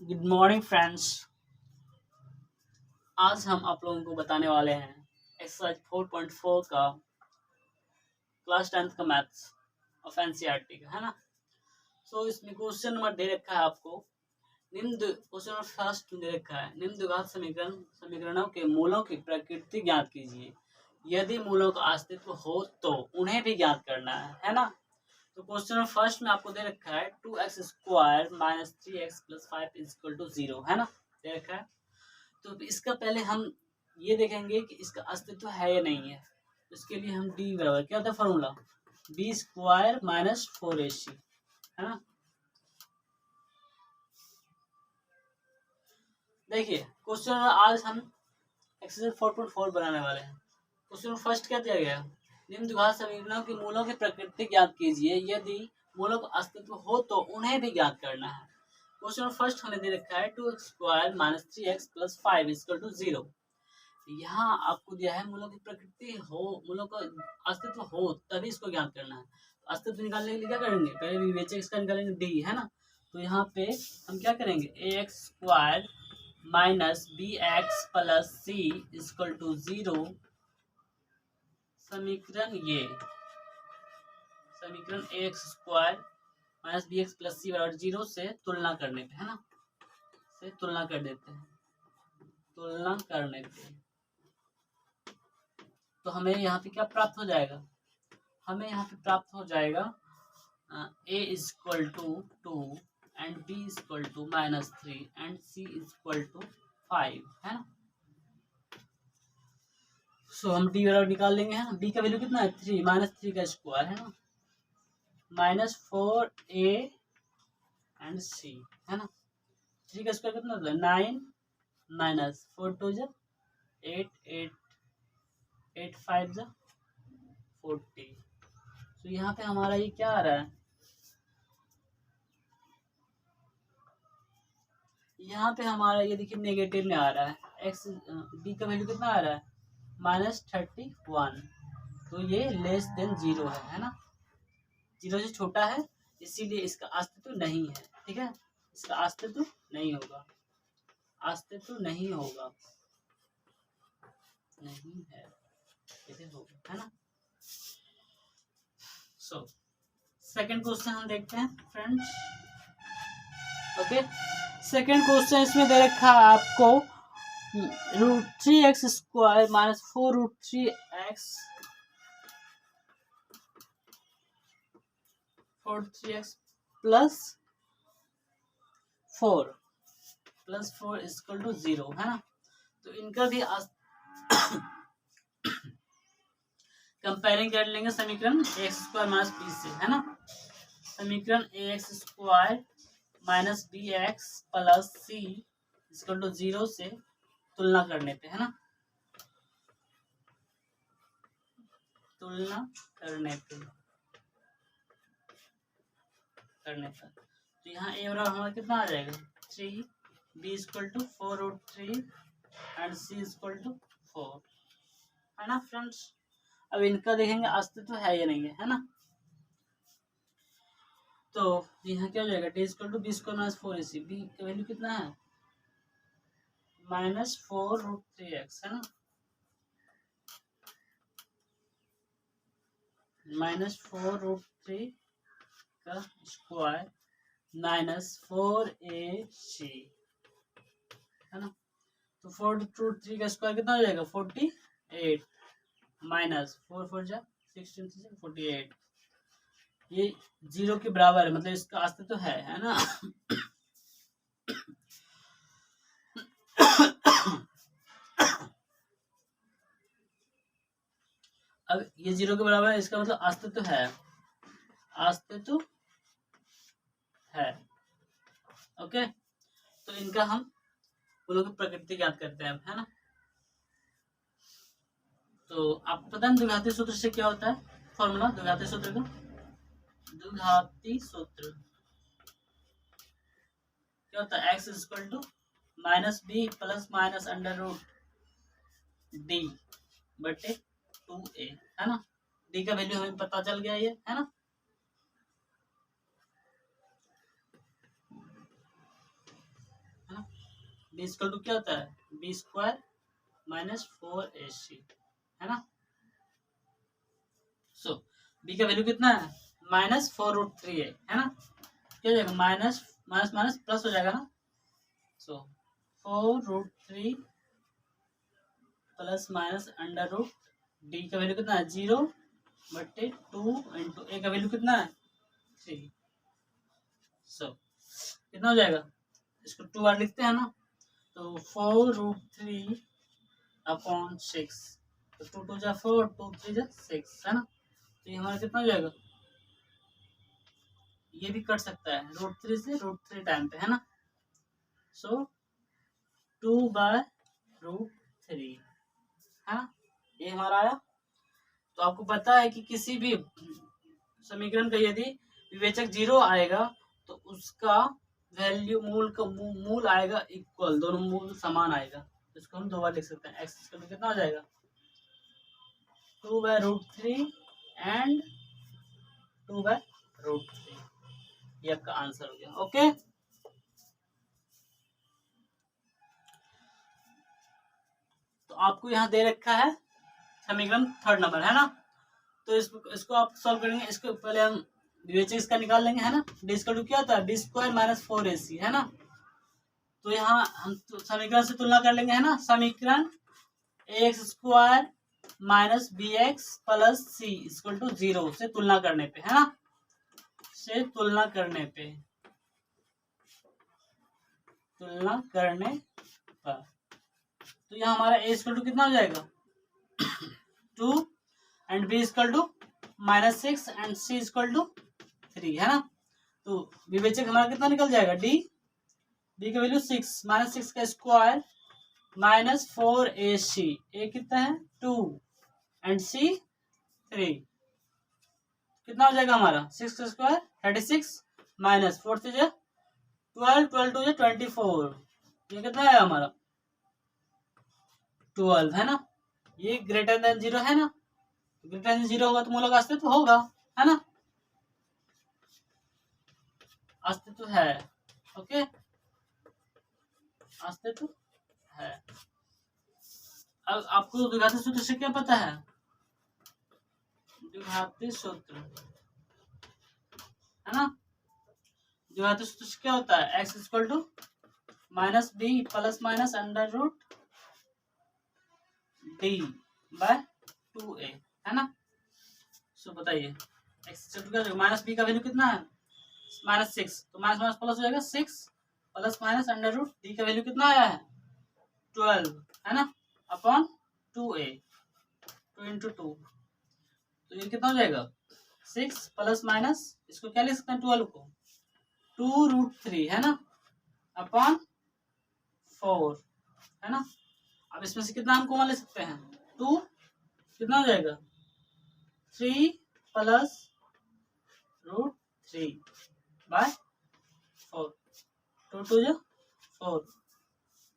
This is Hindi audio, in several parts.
Good morning friends. आज हम आप लोगों को बताने वाले हैं एक्सरसाइज 4.4 का क्लास 10th का मैथ्स ऑफ एनसीईआरटी का, है ना। इसमें क्वेश्चन नंबर दे रखा है आपको। क्वेश्चन नंबर फर्स्ट दे रखा है, निम्न द्विघात समीकरणों के मूलों की प्रकृति ज्ञात कीजिए। यदि मूलों का अस्तित्व हो तो उन्हें भी ज्ञात करना है ना। तो क्वेश्चन नंबर फर्स्ट में आपको दे रखा है 2x² - 3x + 5 = 0, है ना, दे रखा है। तो इसका पहले हम ये देखेंगे कि इसका अस्तित्व है या नहीं है। इसके लिए हम डी बराबर क्या होता है फॉर्मूला, b² - 4ac, है ना। देखिए क्वेश्चन आज हम एक्सरसाइज 4.4 बनाने वाले हैं। क्वेश्चन फर्स्ट क्या दिया गया, निम्न द्विघात समीकरणों के मूलों की प्रकृति ज्ञात कीजिए। यदि मूलों का अस्तित्व हो तो उन्हें भी ज्ञात करना है। क्वेश्चन फर्स्ट हमें दे रखा है 2x² - 3x + 5 = 0। यहाँ आपको दिया है मूलों की प्रकृति हो, मूलों का अस्तित्व हो तभी इसको ज्ञात करना है। तो अस्तित्व निकालने के लिए क्या करेंगे, पहले विवेचक इसका निकालेंगे डी, है ना। तो यहाँ पे हम क्या करेंगे, ax² - bx + c = 0। समीकरण ax² - bx + c = 0 से तुलना करने पे, है ना, से तुलना कर देते हैं। तुलना करने पे तो हमें यहाँ पे क्या प्राप्त हो जाएगा, हमें यहाँ पे प्राप्त हो जाएगा a = 2 and b = -3 and c = 5, है ना। हम d बराबर निकाल लेंगे, है ना। b का वैल्यू कितना है 3 - 3 का स्क्वायर, है ना, -4a एंड c, है ना। 3 का स्क्वायर कितना होता है 9 - 4 2 8 8 8 5 40। तो यहाँ पे हमारा ये क्या आ रहा है, यहाँ पे हमारा ये देखिए नेगेटिव में आ रहा है। एक्स बी का वैल्यू कितना आ रहा है -31। तो ये लेस देन 0 है ना, 0 से छोटा है, इसीलिए इसका अस्तित्व नहीं है। ठीक है, इसका अस्तित्व नहीं होगा, अस्तित्व नहीं होगा, नहीं है, ऐसे होगा, है ना। सेकंड क्वेश्चन हम देखते हैं फ्रेंड्स। ओके, सेकंड क्वेश्चन इसमें दे रखा है आपको √3x² - 4√3x 4√3x + 4 = 0, है ना। तो इनका भी कंपेयरिंग कर लेंगे समीकरण ax² - b से, है ना। समीकरण ax² - bx + c = 0 से तुलना करने पे, है ना, तुलना करने पे तो यहाँ a बराबर हमारा कितना आ जाएगा 3, b = 4√3 एंड c = 4, है ना फ्रेंड्स। अब इनका देखेंगे अस्तित्व है या नहीं है ना। तो यहाँ क्या हो जाएगा d = b² - 4ac, b का वैल्यू कितना है -4√3x, है ना, -4√3 का स्क्वायर -4ac, है ना। तो 4√3 का स्क्वायर कितना हो जाएगा 48 -4 4 16 48। ये 0 के बराबर है, मतलब इसका अस्तित्व है ना। अब ये 0 के बराबर है, इसका मतलब अस्तित्व है, अस्तित्व है। ओके, तो इनका हम मूलों की प्रकृति ज्ञात करते हैं, है ना। तो आप पता है द्विघाती सूत्र से क्या होता है फॉर्मूला, द्विघाती सूत्र का, द्विघाती सूत्र क्या होता है x = -b + -√d/2a, है ना। d का वैल्यू हमें पता चल गया ये, है ना। बी इक्वल टू क्या होता है, बी स्क्वायर माइनस 4ac, है ना। सो बी का वैल्यू कितना है, -4√3 है ना। क्या हो जाएगा, माइनस माइनस माइनस प्लस हो जाएगा ना। So 4√3 plus minus under root D का वैल्यू कितना है 0/2 इंटू ए का वैल्यू कितना है 3। सो कितना हो जाएगा, इसको 2 बार लिखते हैं ना, तो 4√3 अपॉन 6, तो 2 2 जा 4, 2 3 जा 6, है ना। तो ये हमारा कितना हो जाएगा, ये भी कट सकता है √3 से √3 टाइम पे, है ना। सो 2/√3, है ना, ये हमारा आया। तो आपको पता है कि किसी भी समीकरण का यदि विवेचक 0 आएगा तो उसका वैल्यू मूल आएगा इक्वल, दोनों मूल समान आएगा। तो इसको हम 2 बार लिख सकते हैं, एक्स इक्वल टू कितना हो जाएगा 2/√3 एंड 2/√3, ये आपका आंसर हो गया। ओके, तो आपको यहाँ दे रखा है समीकरण 3rd नंबर, है ना। तो इसको आप सॉल्व करेंगे। इसको पहले हम विवेचक इसका निकाल लेंगे, है ना। डी इक्वल टू क्या होता है, बी स्क्वायर माइनस 4ac, है ना। तो यहाँ हम समीकरण से तुलना कर लेंगे, है ना। समीकरण ax square minus B X plus C equal to 0 से तुलना करने पे, है ना, से तुलना करने पे, तुलना करने पर, तो यहाँ हमारा a इक्वल टू कितना हो जाएगा 2 and b equal to -6 and c equal to 3, है ना। तो विवेचक हमारा कितना निकल जाएगा डी का वैल्यू 6, -6 का स्क्वायर -4ac, ए कितना है 2 एंड c 3, कितना हो जाएगा हमारा 6 का स्क्वायर 36 माइनस 4 से 12, 12 2 24, ये कितना है हमारा 12, है ना। ये ग्रेटर देन 0 है ना, ग्रेटर देन 0 होगा तो मूलों का अस्तित्व होगा, है ना, अस्तित्व है। ओके, अस्तित्व है। अब आपको द्विघाती सूत्र से क्या पता है, द्विघाती सूत्र, है ना। द्विघाती सूत्र से क्या होता है, x equal to minus B plus minus under root d/2a, है ना। सो बताइए x equal to minus B का वैल्यू कितना है -6, तो माइनस माइनस प्लस हो जाएगा 6 plus minus under root D का वैल्यू कितना आया है 12, है ना, अपॉन 2a, 2 इंटू 2, तो ये कितना हो जाएगा 6 प्लस माइनस, इसको क्या लिख सकते हैं 12 को 2√3, है ना, अपॉन 4, है ना। अब इसमें से कितना हम कॉमन ले सकते हैं 2, कितना हो जाएगा 3 प्लस √3 बाय 4, 2 2 जा 4,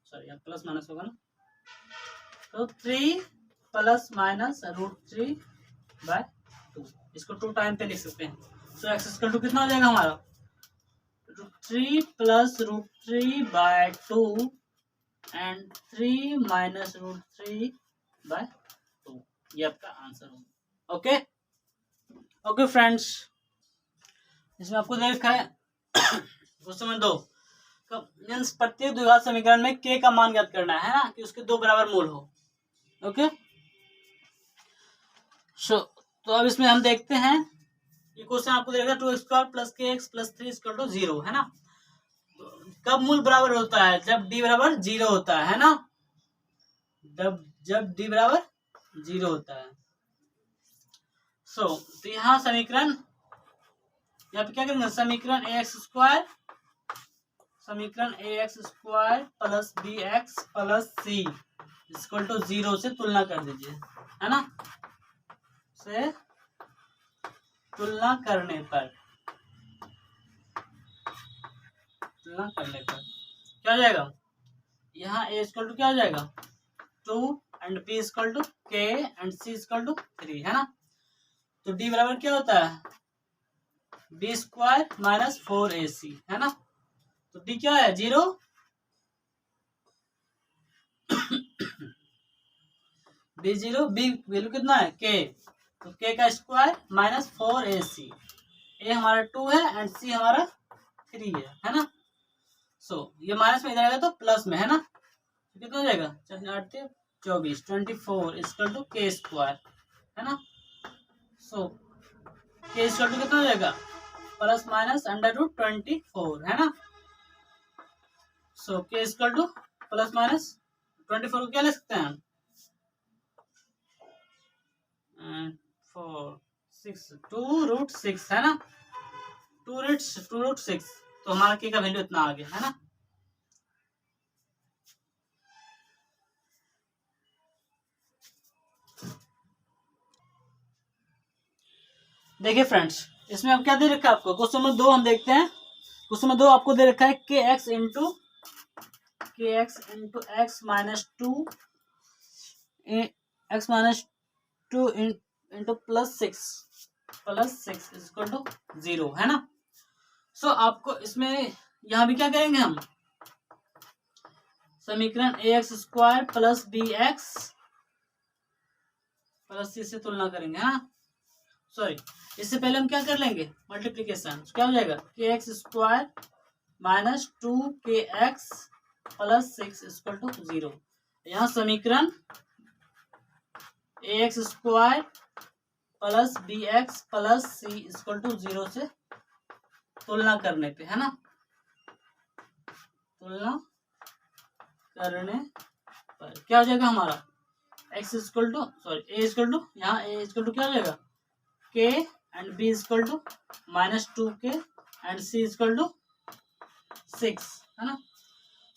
सॉरी यहाँ प्लस माइनस होगा ना, तो 3 प्लस माइनस √3 बाय 2, इसको 2 टाइम पे लिख सकते हैं। तो एक्स इक्वल टू कितना हो जाएगा हमारा 3 plus √3 by 2 and 3 minus √3 by 2, ये आपका आंसर होगा। ओके, ओके फ्रेंड्स, इसमें आपको दे रखा है क्वेश्चन नंबर 2, प्रत्येक द्विघात समीकरण में k का मान ज्ञात करना है ना, कि उसके 2 बराबर मूल हो। ओके, तो अब इसमें हम देखते हैं, ये क्वेश्चन आपको देगा 2x² plus kx plus 3 equal to 0, है ना। कब मूल बराबर होता है, जब d बराबर 0 होता है ना, जब d बराबर 0 होता है। तो यहाँ समीकरण, यहाँ पे क्या करेंगे, समीकरण ax square plus bx plus c equal to 0 से तुलना कर दीजिए, है ना, से तुलना करने पर क्या हो जाएगा, यहाँ a इक्वल टू क्या हो जाएगा 2 and b equal to k and c equal to 3, है ना। तो d बराबर क्या होता है b स्क्वायर माइनस 4ac, है ना। तो d क्या है 0, B0 B वैल्यू कितना है K, तो K का स्क्वायर माइनस 4AC, A हमारा 2 है एंड C हमारा 3 है ना। सो ये माइनस में इधर आएगा तो प्लस में है ना, तो कितना हो जाएगा 24 इक्वल टू K स्क्वायर है ना। सो K स्क्वायर टू कितना हो जाएगा प्लस माइनस अंडर रूट 24 है ना। सो K square two plus minus 24 को क्या ले सकते हैं हम, 4 6 2√6 है ना, 2√6, तो हमारा K का वैल्यू इतना आ गया है ना। देखिए फ्रेंड्स, इसमें अब क्या दे रखा है आपको, क्वेश्चन नंबर 2 हम देखते हैं। क्वेश्चन नंबर 2 आपको दे रखा है kx into X minus two into plus six equal to 0 है ना। सो आपको इसमें यहाँ भी क्या करेंगे हम, समीकरण ax square plus bx plus c से तुलना करेंगे है ना। सॉरी, इससे पहले हम क्या कर लेंगे मल्टीप्लीकेशन, क्या हो जाएगा kx square minus 2kx plus 6 equal to 0। यहाँ समीकरण ax square plus bx plus c equal to 0 से तुलना करने पे है ना, तुलना करने पर क्या हो जाएगा हमारा x equal to a equal to, यहाँ a इक्वल टू क्या हो जाएगा k and b equal to minus 2k and c equal to 6 है ना।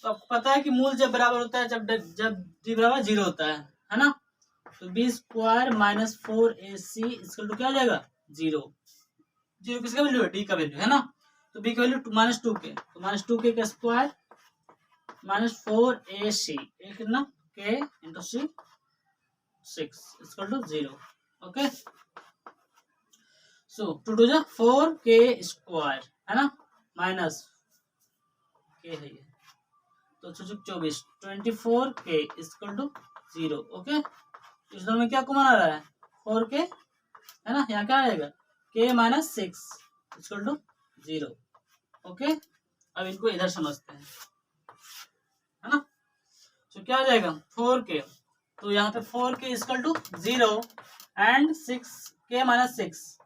तो आपको पता है कि मूल जब बराबर होता है जब d बराबर 0 होता है ना। तो b square minus 4ac equal to क्या हो जाएगा 0। 0 किसका वैल्यू है, d का वैल्यू है ना। तो b का वैल्यू माइनस 2k, तो माइनस 2k का स्क्वायर माइनस 4ac, a कितना k into c 6 equal to 0। Okay, so 2 two जा 4k स्क्वायर है ना, माइनस k है ये, तो 24 24k इक्वल टू 0। ओके, इस दोनों में क्या कॉमन आ रहा है 4k है ना, यहाँ क्या आएगा k minus 6 equal to 0। Okay, अब इनको इधर समझते हैं है ना। तो क्या आ जाएगा 4k, तो यहाँ पे 4k equal to 0 and 6k minus 6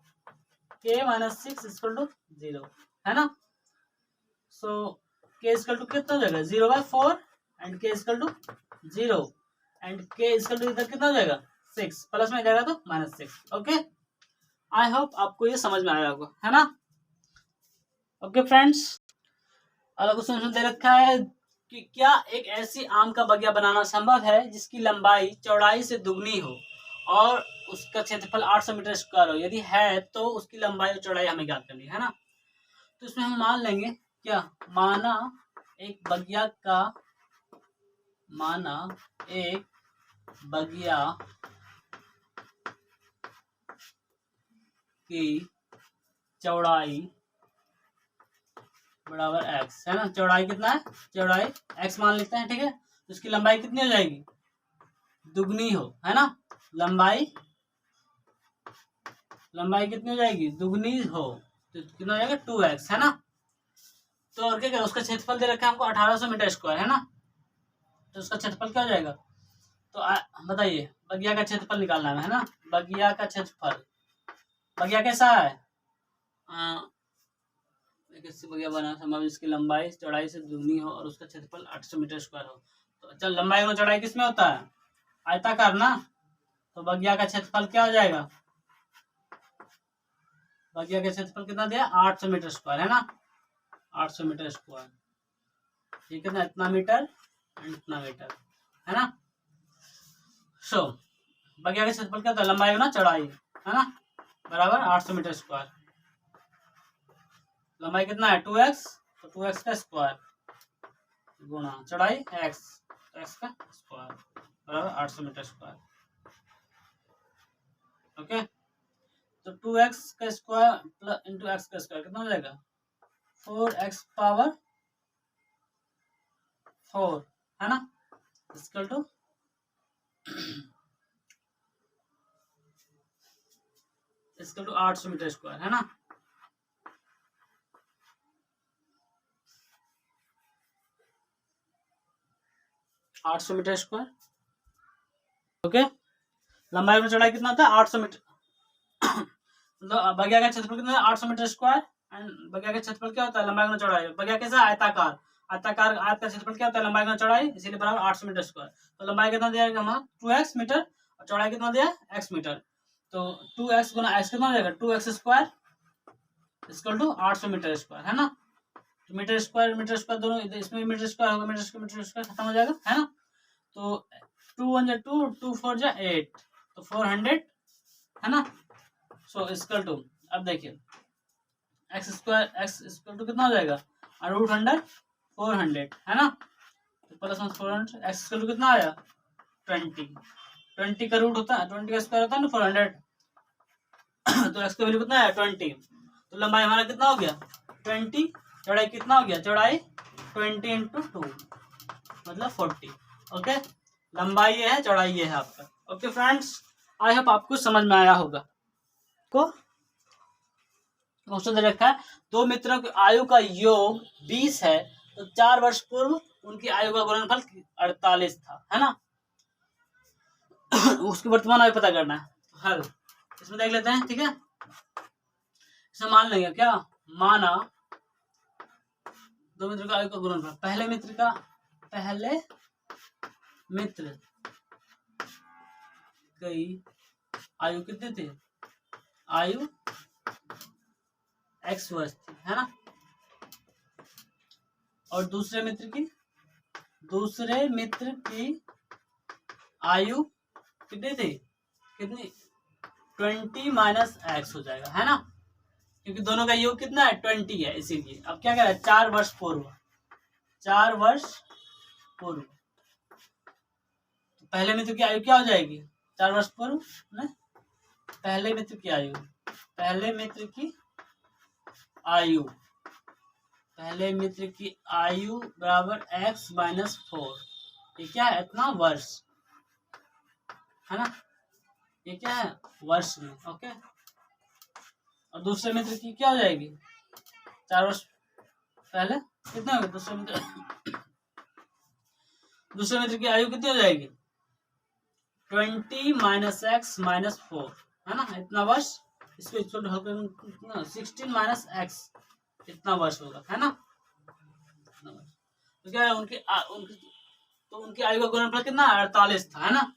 equal to 0 है ना। सो k इक्वल टू कितना हो जाएगा 0/4 and k equal to 0 and k equal to इधर कितना हो जाएगा 6, प्लस में जाएगा तो माइनस 6। ओके, आई होप आपको ये समझ में आया होगा है ना। ओके फ्रेंड्स, अगला क्वेश्चन दे रखा है कि क्या एक ऐसी आम का बगिया बनाना संभव है जिसकी लंबाई चौड़ाई से दुगनी हो और उसका क्षेत्रफल 800 मीटर स्क्वायर हो, यदि है तो उसकी लंबाई और चौड़ाई हमें ज्ञात करनी है ना। तो इसमें हम मान लेंगे क्या, माना एक बगिया की चौड़ाई बराबर x है ना। चौड़ाई कितना है, चौड़ाई x मान लेते हैं, ठीक है। तो इसकी लंबाई कितनी हो जाएगी दुगनी हो है ना, लंबाई कितनी हो जाएगी दुगनी हो, तो कितना हो जाएगा 2x है ना। तो और क्या करें, उसका क्षेत्रफल दे रखा है हमको 1800 मीटर स्क्वायर है ना, तो उसका क्षेत्रफल क्या हो जाएगा। तो बताइए बगिया का क्षेत्रफल निकालना है ना, बगिया का क्षेत्रफल, बगिया कैसा है एक ऐसी बगिया बना संभव जिसकी लंबाई चौड़ाई से दुगनी हो और उसका क्षेत्रफल 800 मीटर स्क्वायर हो। तो चल लंबाई और चौड़ाई किस में होता है आयताकार ना, तो बगिया का क्षेत्रफल क्या हो जाएगा, बगिया का क्षेत्रफल कितना दिया 800 मीटर स्क्वायर है ना, 800 मीटर स्क्वायर, ठीक है ना, इतना मीटर एंड इतना मीटर है ना। सो बगिया का क्षेत्रफल क्या होता है लंबाई गुना चौड़ाई है ना, बराबर 800 मीटर स्क्वायर। लंबाई कितना है 2x, तो 2x का स्क्वायर गुना चौड़ाई x, तो x का स्क्वायर बराबर 800 मीटर स्क्वायर। ओके, तो 2x का स्क्वायर प्लस इंटू एक्स का स्क्वायर कितना हो जाएगा 4x पावर 4 है ना, इक्वल टू इसका 800 मीटर स्क्वायर, है ना। आठ सौ मीटर स्क्वायर, ओके। लंबाई में चौड़ाई कितना होता है 800 मीटर मतलब बगिया का क्षेत्रफल कितना है 800 मीटर स्क्वायर। एंड बगिया का क्षेत्रफल क्या होता है लंबाई गुना चौड़ाई। बगिया कैसा आयताकार, आयताकार आयत का क्षेत्रफल क्या होता है लंबाई गुना चौड़ाई, इसीलिए बराबर 800 मीटर स्क्वायर। तो लंबाई कितना दिया है हमारा 2x मीटर और चौड़ाई कितना दिया है x मीटर। तो 2x गुना x कितना हो जाएगा 2x square equal to 800 metre square, है ना। तो मीटर स्क्वायर दोनों इसमें मीटर स्क्वायर होगा, मीटर स्क्वायर खत्म हो जाएगा, है ना। तो 2 1 जा 2, 2 4 जा 8, तो 400, है ना। सो इक्वल टू, अब देखिए X square X equal to कितना हो जाएगा रूट 100 400, है ना। तो प्लस 400 एक्स इक्वल टू कितना आया 20, 20 का रूट होता है 20 का स्क्वायर होता है ना 400 तो एक्स का वैल्यू कितना आया 20। तो लंबाई हमारा कितना हो गया 20, चौड़ाई कितना हो गया चौड़ाई 20 इंटू 2 मतलब 40, ओके। लंबाई ये है चौड़ाई ये है आपका, ओके फ्रेंड्स। आई होप आपको समझ में आया होगा। को क्वेश्चन दे रखा है दो मित्रों की आयु का योग 20 है तो 4 वर्ष पूर्व उनकी आयु का गुणनफल 48 था, है ना। उसकी वर्तमान आयु पता करना है, हल इसमें देख लेते हैं, ठीक है। इसे मान लेंगे क्या, माना दो मित्र का आयु का गुणनफल, पहले मित्र की आयु कितनी थी, आयु x वर्ष थी, है ना। और दूसरे मित्र की आयु कितनी थी, कितनी 20 माइनस एक्स हो जाएगा, है ना, क्योंकि दोनों का योग कितना है 20 है, इसीलिए। अब क्या कह रहा है 4 वर्ष पूर्व, 4 वर्ष पूर्व, तो पहले मित्र की आयु क्या हो जाएगी 4 वर्ष पूर्व में पहले मित्र की आयु बराबर x माइनस 4, ये क्या है इतना वर्ष, है ना, ये क्या है वर्ष में, ओके। और दूसरे मित्र की क्या हो जाएगी 4 वर्ष पहले कितना होगा दूसरे मित्र की आयु कितनी हो जाएगी 20 माइनस एक्स माइनस 4, है ना, इतना वर्ष। इसको 16 माइनस एक्स इतना वर्ष होगा, है ना। तो क्या है उनकी आयु का गुणनफल कितना 48 था, है ना।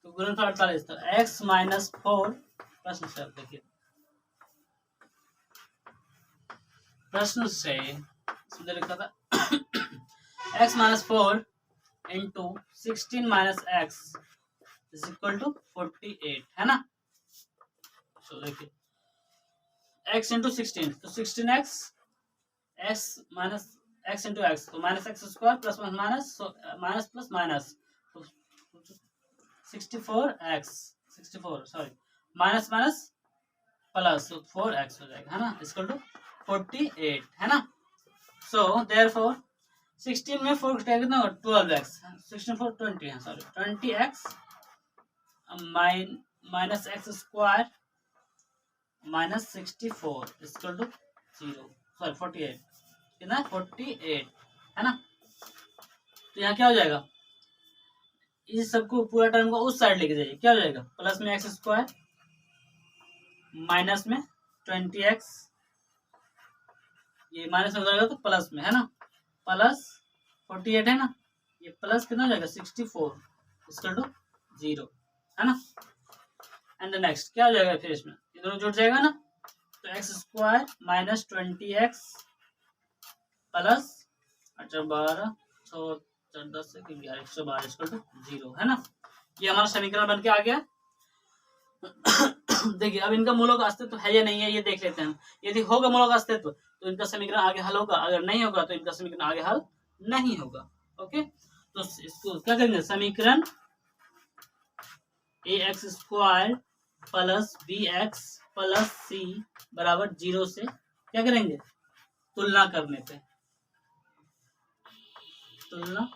तो गुणनफल 48 था, x माइनस 4 प्रश्न से देखिए, प्रश्न से लिखा था x minus 4 into 16 minus X is equal to 48, है ना। तो देखिए x इंटू 16, तो 16x x minus x into x, तो minus x square plus minus minus plus minus, तो 64 sorry minus minus plus 4x हो जाएगा, है ना, इक्वल टू 48, है ना। सो देयरफॉर 16 में 4 कितना होगा 12x, 16 4 20 है, sorry 20x minus x square minus 64 equal to 0, sorry 48 कितना 48, है ना। तो यहाँ क्या हो जाएगा इस सबको पूरा टर्म को उस साइड लेके जाइए, क्या हो जाएगा प्लस में एक्स स्क्वायर माइनस में 20x, ये माइनस में हो जाएगा तो प्लस में, है ना, प्लस 48 है ना, ये प्लस कितना हो जाएगा 64 इक्वल टू 0, है ना। एंड नेक्स्ट क्या हो जाएगा फिर इसमें ये दोनों जुड़ जाएगा ना, तो x square minus 20x plus 12 10 से 112 इक्वल टू 0, है ना। ये हमारा समीकरण बन के आ गया। देखिए अब इनका मूलों का अस्तित्व है या नहीं है ये देख लेते हैं। यदि होगा मूलों का अस्तित्व तो इनका समीकरण आगे हल होगा, अगर नहीं होगा तो इनका समीकरण आगे हल नहीं होगा, ओके। तो इसको क्या करेंगे समीकरण ax square plus bx plus c बराबर 0 से क्या करेंगे तुलना करने पे, तुलना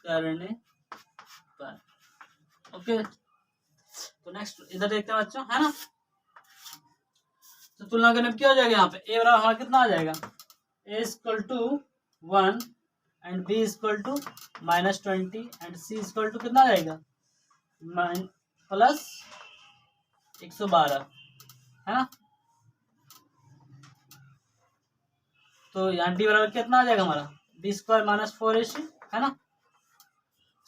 करने पर, ओके। तो नेक्स्ट इधर देखते हैं बच्चों, है ना। तो तुलना करने में क्या हो जाएगा, यहाँ पे ए बराबर हमारा कितना आ जाएगा, A equal to 1 and B equal to -20 and C equal to कितना आ जाएगा, प्लस 112, है ना। तो यहाँ डी बराबर कितना आ जाएगा हमारा, बी स्क्वायर -4ac, है ना।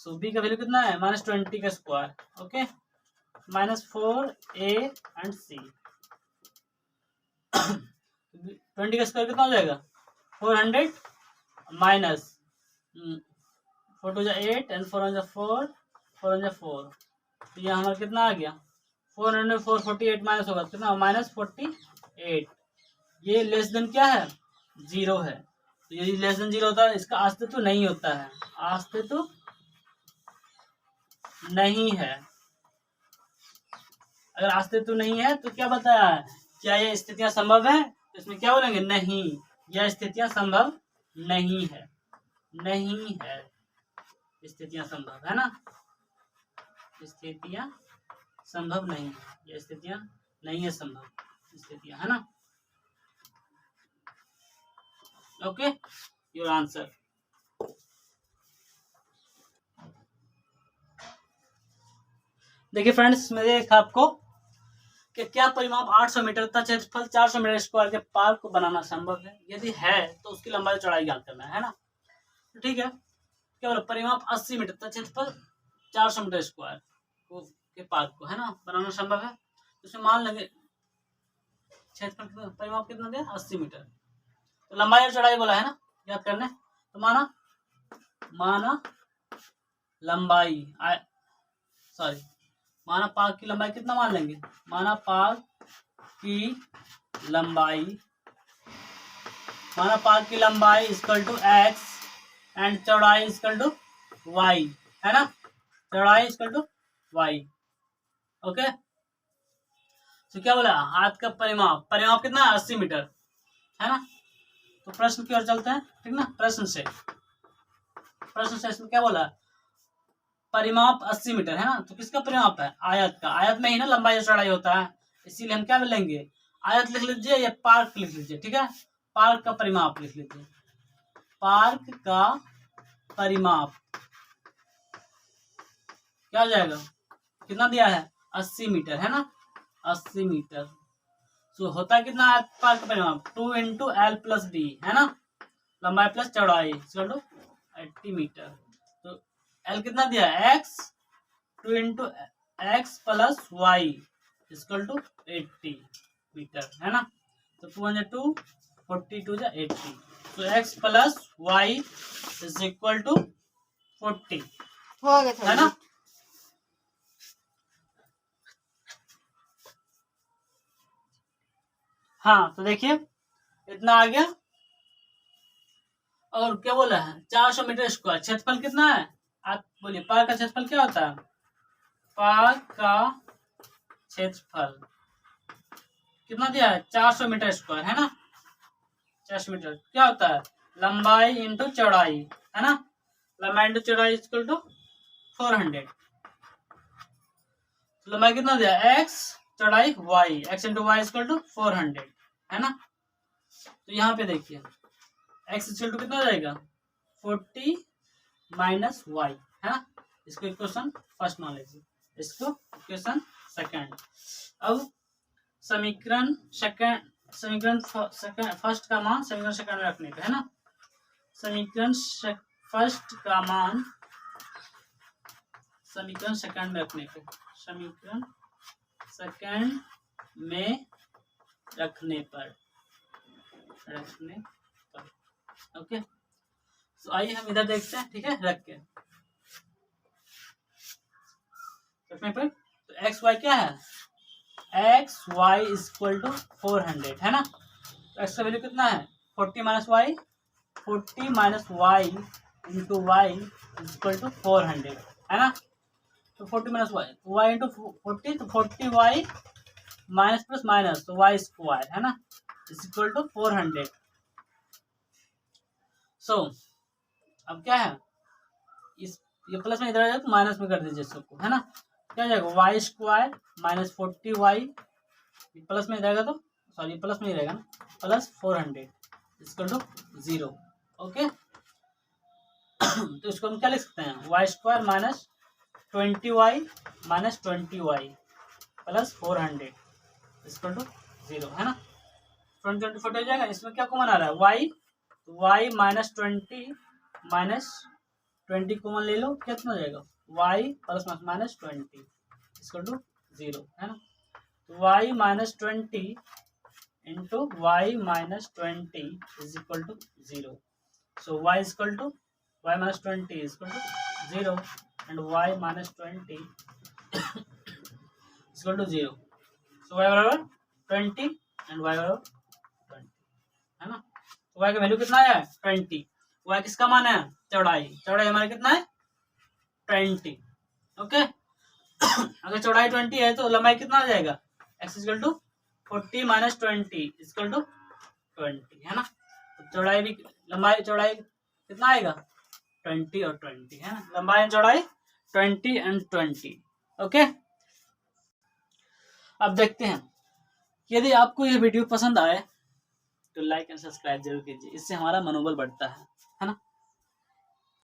सो बी का वैल्यू कितना है, -20 का स्क्वायर, ओके, -4a एंड सी। 20 का स्क्वायर कितना हो जाएगा, 400 minus 4 two 8 and 4 one 4, 4 one 4, तो यहाँ हमारा कितना आ गया, 400 448 माइनस होगा कितना, -48। ये लेस देन क्या है, 0 है। तो यदि लेस देन 0 होता है इसका अस्तित्व नहीं होता है, अस्तित्व नहीं है। अगर अस्तित्व नहीं है तो क्या बताया है, क्या ये स्थितियां संभव है, तो इसमें क्या बोलेंगे, नहीं, यह स्थितियां संभव नहीं है, नहीं है स्थितियां संभव, है ना, स्थितियां संभव नहीं है, यह स्थितियां नहीं है संभव स्थितियां, है ना। Okay, your answer. देखिए फ्रेंड्स, मैं देखा आपको कि क्या परिमाप 800 मीटर तथा क्षेत्रफल 400 मीटर स्क्वायर के पार्क को बनाना संभव है, यदि है तो उसकी लंबाई और चौड़ाई ज्ञात करना है ना। तो ठीक है, क्या बोला, परिमाप 80 मीटर तथा क्षेत्रफल 400 मीटर स्क्वायर के पार्क को, है ना, बनाना संभव है। तो उसमें मान लेंगे क्षेत्रफल परिमाप कितना दिया, 80 मीटर, तो लंबाई और चौड़ाई बोला है ना याद करने। तो माना लंबाई माना पार्क की लंबाई कितना मान लेंगे, माना पार्क की लंबाई इक्वल टू x एंड चौड़ाई इक्वल टू y, है ना, चौड़ाई इक्वल टू y, ओके। तो क्या बोला, हाथ का परिमाप कितना है, 80 मीटर, है ना। तो प्रश्न की ओर चलते हैं, ठीक ना। प्रश्न से इसमें क्या बोला, परिमाप 80 मीटर, है ना। तो किसका परिमाप है, आयत का, आयत में ही ना लंबाई और चौड़ाई होता है, इसीलिए हम क्या लेंगे, आयत लिख लीजिए या पार्क लिख लीजिए, ठीक है। पार्क का परिमाप लिख लीजिए, पार्क का परिमाप क्या हो जाएगा, कितना दिया है, 80 मीटर, है ना, 80 मीटर। तो होता कितना है पार्क का परिमाप, 2 इंटू एल प्लस बी, है ना, लंबाई प्लस चौड़ाई इक्वल टू 80 मीटर। तो एल कितना दिया है, X, 2 into X plus Y equal to 80 metre, है ना। तो 2 × 2 42 × 80, तो X plus Y is equal to 40, है ना। हाँ, तो देखिए इतना आ गया। और क्या बोला है, 400 मीटर स्क्वायर, क्षेत्रफल कितना है, आप बोलिए पार्क का क्षेत्रफल क्या होता है, पार्क का क्षेत्रफल कितना दिया है, 400 मीटर स्क्वायर, है ना। 400 मीटर क्या होता है, लंबाई इंटू चौड़ाई, है ना, लंबाई इंटू चौड़ाई इक्वल टू 400। लंबाई कितना दिया, एक्स, चौड़ाई Y, X into Y equal to 400, है ना। तो यहाँ पे देखिए एक्स इक्वल टू कितना हो जाएगा, 40 माइनस वाई, है ना। इसको इक्वेशन फर्स्ट मान लीजिए, इसको इक्वेशन सेकंड। अब समीकरण फर्स्ट का मान समीकरण सेकंड में रखने पे, है ना। समीकरण फर्स्ट का मान समीकरण सेकंड में रखने पे, समीकरण सेकंड में रखने पर ओके। तो आइए हम इधर देखते हैं, ठीक है, रख के रखने पर। तो एक्स वाई क्या है, एक्स वाई इक्वल टू 400, है ना। तो एक्स का वैल्यू कितना है, 40 minus Y, 40 minus Y into Y equal to 400, है ना। तो 40 माइनस वाई इंटू 40, तो 40 वाई माइनस प्लस माइनस, तो वाई स्क्वायर, है ना, इक्वल टू 400। सो अब क्या है, ये प्लस में इधर आ जाए तो माइनस में कर दीजिए सबको, है ना। क्या हो जाएगा, Y square minus 40 Y, plus में जाएगा तो सॉरी प्लस में ही रहेगा ना, प्लस 400 इक्वल टू 0। ओके तो इसको हम क्या लिख सकते हैं, Y square minus 20y minus 20y plus 400 equal to 0, है ना। 20 हो जाएगा, इसमें क्या कॉमन आ रहा है, y माइनस 20 कॉमन ले लो, कितना हो जाएगा, y plus minus 20 equal to 0, है ना। तो y minus 20 into Y minus 20 is equal to 0। So y equal to y minus 20 is equal to 0 and y minus 20 equal to 0। So y बराबर 20 एंड y बराबर 20, है ना। तो y का वैल्यू कितना है 20। y किसका मान है, चौड़ाई हमारा कितना है 20। ओके अगर चौड़ाई 20 है तो लंबाई कितना आ जाएगा, x equal to 40 minus 20 equal to 20, है ना। तो चौड़ाई भी लंबाई चौड़ाई कितना आएगा 20 और 20, है ना, लंबाई और चौड़ाई 20 एंड 20। ओके अब देखते हैं, यदि आपको यह वीडियो पसंद आए तो लाइक एंड सब्सक्राइब जरूर कीजिए, इससे हमारा मनोबल बढ़ता है।